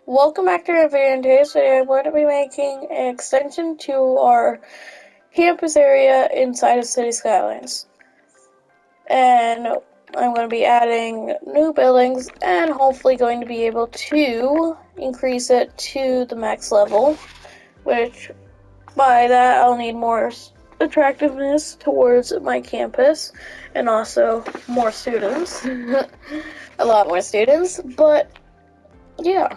Welcome back to our video. In today's video, I'm going to be making an extension to our campus area inside of City Skylines. And I'm going to be adding new buildings and hopefully going to be able to increase it to the max level, which by that I'll need more attractiveness towards my campus and also more students. A lot more students, but yeah.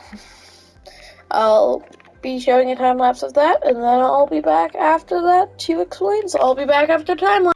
I'll be showing a time lapse of that, and then I'll be back after that to explain. So I'll be back after time lapse.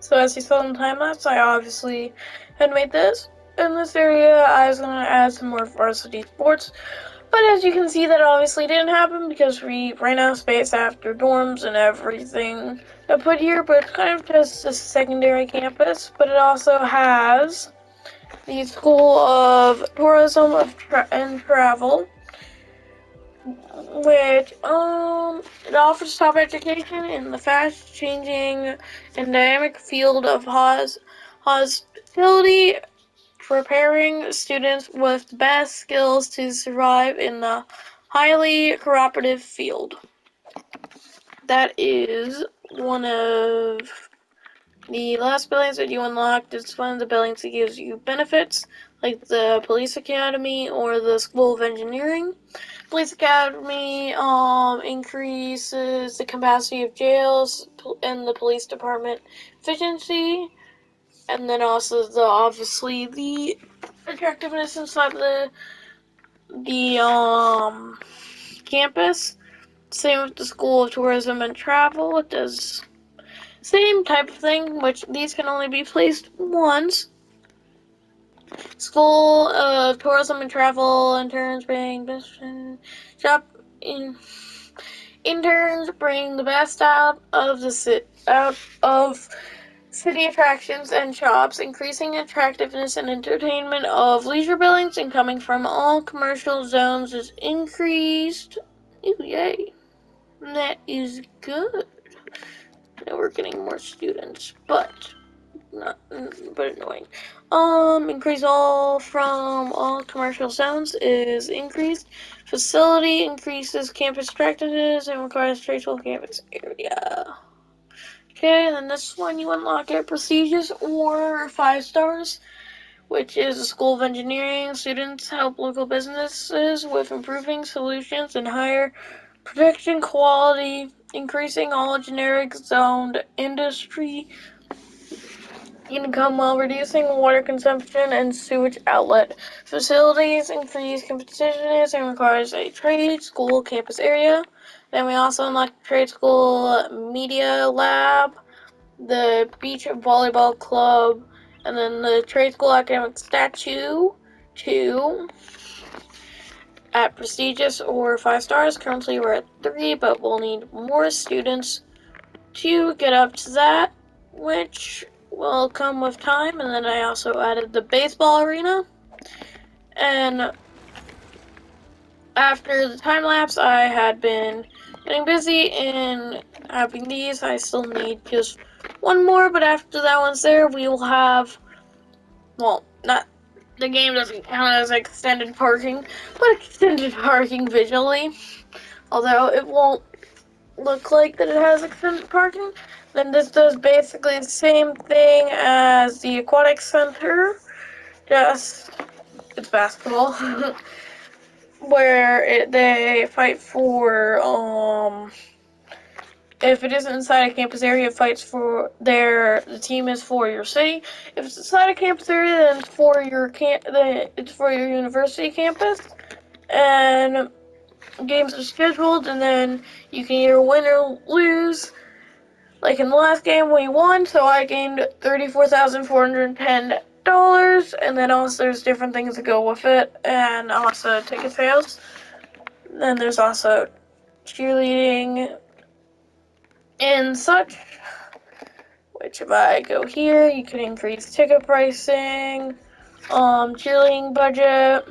So as you saw in the time lapse, I obviously had made this. In this area, I was going to add some more varsity sports. But as you can see, that obviously didn't happen because we ran out of space after dorms and everything I put here. But it's kind of just a secondary campus. But it also has the School of Tourism and Travel, which it offers top education in the fast-changing and dynamic field of hospitality, preparing students with the best skills to survive in the highly cooperative field. That is one of the last buildings that you unlocked. It's one of the buildings that gives you benefits, like the police academy or the School of Engineering. Police academy increases the capacity of jails and the police department efficiency, and then also obviously the attractiveness inside the campus. Same with the School of Tourism and Travel. It does same type of thing, which these can only be placed once. School of Tourism and Travel interns bring interns bring the best out of city attractions and shops, increasing attractiveness and entertainment of leisure buildings, and coming from all commercial zones is increased. Ooh, yay. That is good. Now we're getting more students, but annoying. Increase all from all commercial zones is increased. Facility increases campus attractiveness and requires traceable campus area. Okay, and then this one you unlock at prestigious or 5 stars, which is the School of Engineering. Students help local businesses with improving solutions and higher production quality, increasing all generic zoned industry income while reducing water consumption and sewage outlet. Facilities increase competitiveness and requires a trade school campus area. Then we also unlock the trade school media lab, the beach volleyball club, and then the trade school academic statue 2 at prestigious or 5 stars. Currently we're at 3, but we'll need more students to get up to that, which will come with time. And then I also added the baseball arena. And after the time lapse, I had been getting busy in having these. I still need just one more, but after that one's there, we will have, well, not, the game doesn't count as extended parking, but extended parking visually. Although it won't look like that it has extended parking. Then this does basically the same thing as the aquatic center, just it's basketball, where they fight for if it isn't inside a campus area, it fights for the team is for your city. If it's inside a campus area, then it's for your university campus, and games are scheduled, and then you can either win or lose. Like in the last game, we won, so I gained $34,410, and then also there's different things that go with it, and also ticket sales. Then there's also cheerleading and such, which if I go here, you can increase ticket pricing, cheerleading budget,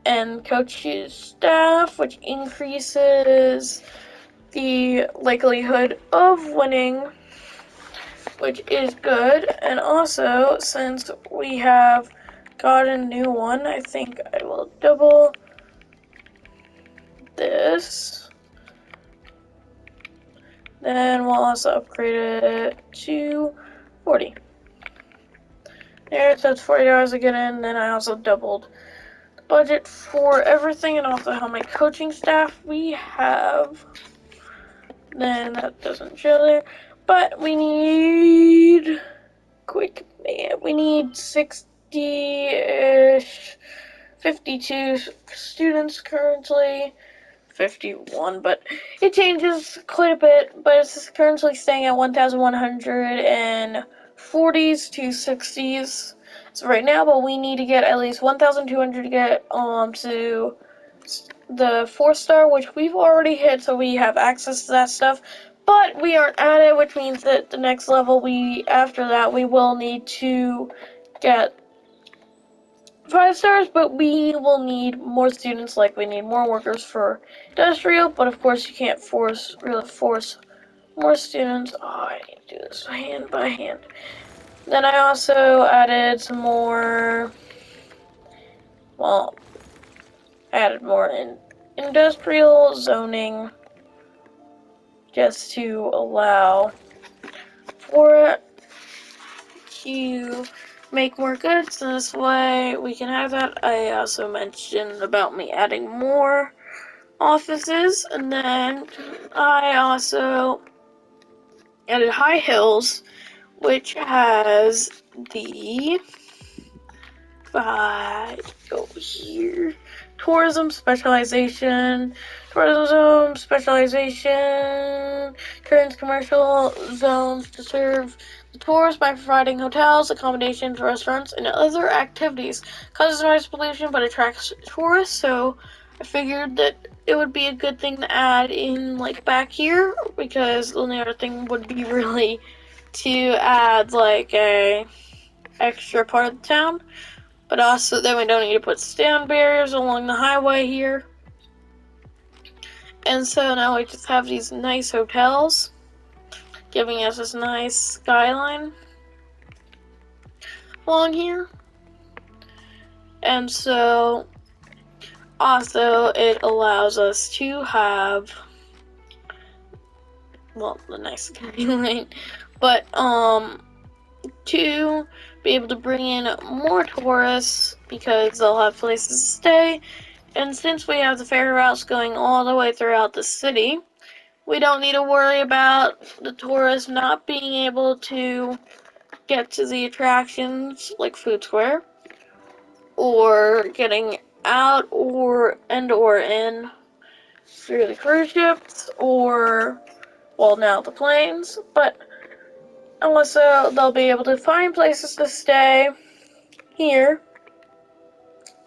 and coaches staff, which increases the likelihood of winning, which is good. And also, since we have got a new one, I think I will double this. Then we'll also upgrade it to 40. There, so it's $40 to get in. Then I also doubled the budget for everything and also how many coaching staff we have. Then that doesn't show there. But we need we need 60-ish, 52 students currently, 1,051, but it changes quite a bit. But it's currently staying at 1,140s to 60s. So right now, but we need to get at least 1,200 to get to the 4-star, which we've already hit, so we have access to that stuff. But we aren't at it, which means that the next level, after that, we will need to get 5 stars, but we will need more students, like we need more workers for industrial, but of course you can't really force more students. Oh, I need to do this hand by hand. Then I also added some more, well, added more industrial zoning just to allow for it to make more goods, and this way we can have that. I also mentioned about me adding more offices, and then I also added High Hills, which has the go here, tourism specialization, turns commercial zones to serve the tourists by providing hotels, accommodations, restaurants, and other activities. Causes noise pollution but attracts tourists, so I figured that it would be a good thing to add in, like, back here, because the only other thing would be really to add, like, a extra part of the town. But also, then we don't need to put sound barriers along the highway here. And so now we just have these nice hotels, giving us this nice skyline along here. And so, also, it allows us to have, well, the nice skyline, but, to be able to bring in more tourists because they'll have places to stay. And since we have the ferry routes going all the way throughout the city, we don't need to worry about the tourists not being able to get to the attractions like Food Square, or getting out or in through the cruise ships, or, well, now the planes, but also they'll be able to find places to stay here.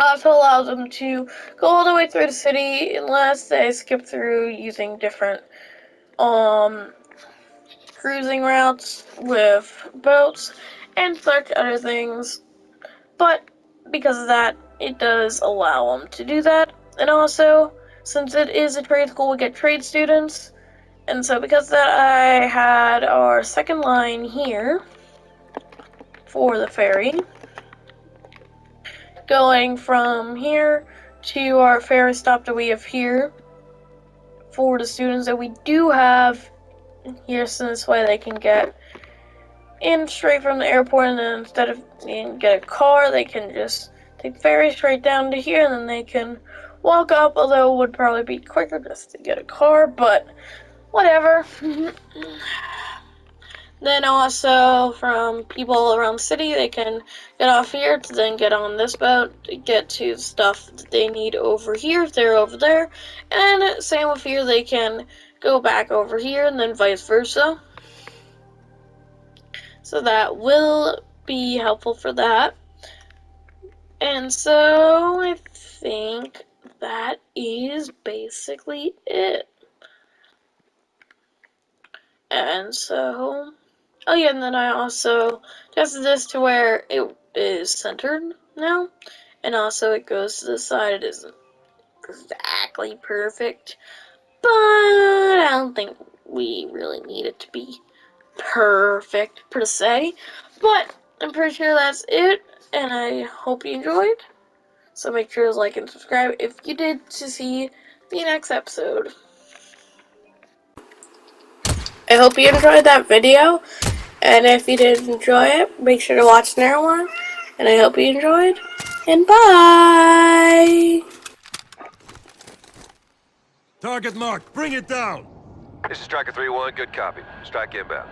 Also allows them to go all the way through the city unless they skip through using different cruising routes with boats and such other things. But because of that, it does allow them to do that. And also, since it is a trade school, we get trade students. And so because of that, I had our second line here for the ferry, going from here to our ferry stop that we have here for the students that we do have here, so this way they can get in straight from the airport, and then instead of needing to get a car, they can just take the ferry straight down to here, and then they can walk up, although it would probably be quicker just to get a car, but whatever. Then also, from people around the city, they can get off here to then get on this boat to get to stuff that they need over here if they're over there. And same with here, they can go back over here and then vice versa. So that will be helpful for that. And so I think that is basically it. And so, oh yeah, and then I also tested this to where it is centered now. And also it goes to the side. It isn't exactly perfect, but I don't think we really need it to be perfect per se. But I'm pretty sure that's it, and I hope you enjoyed. So make sure to like and subscribe if you did, to see the next episode. I hope you enjoyed that video, and if you did enjoy it, make sure to watch another one, and I hope you enjoyed, and bye! Target marked. Bring it down. This is Striker 3-1. Good copy. Strike inbound.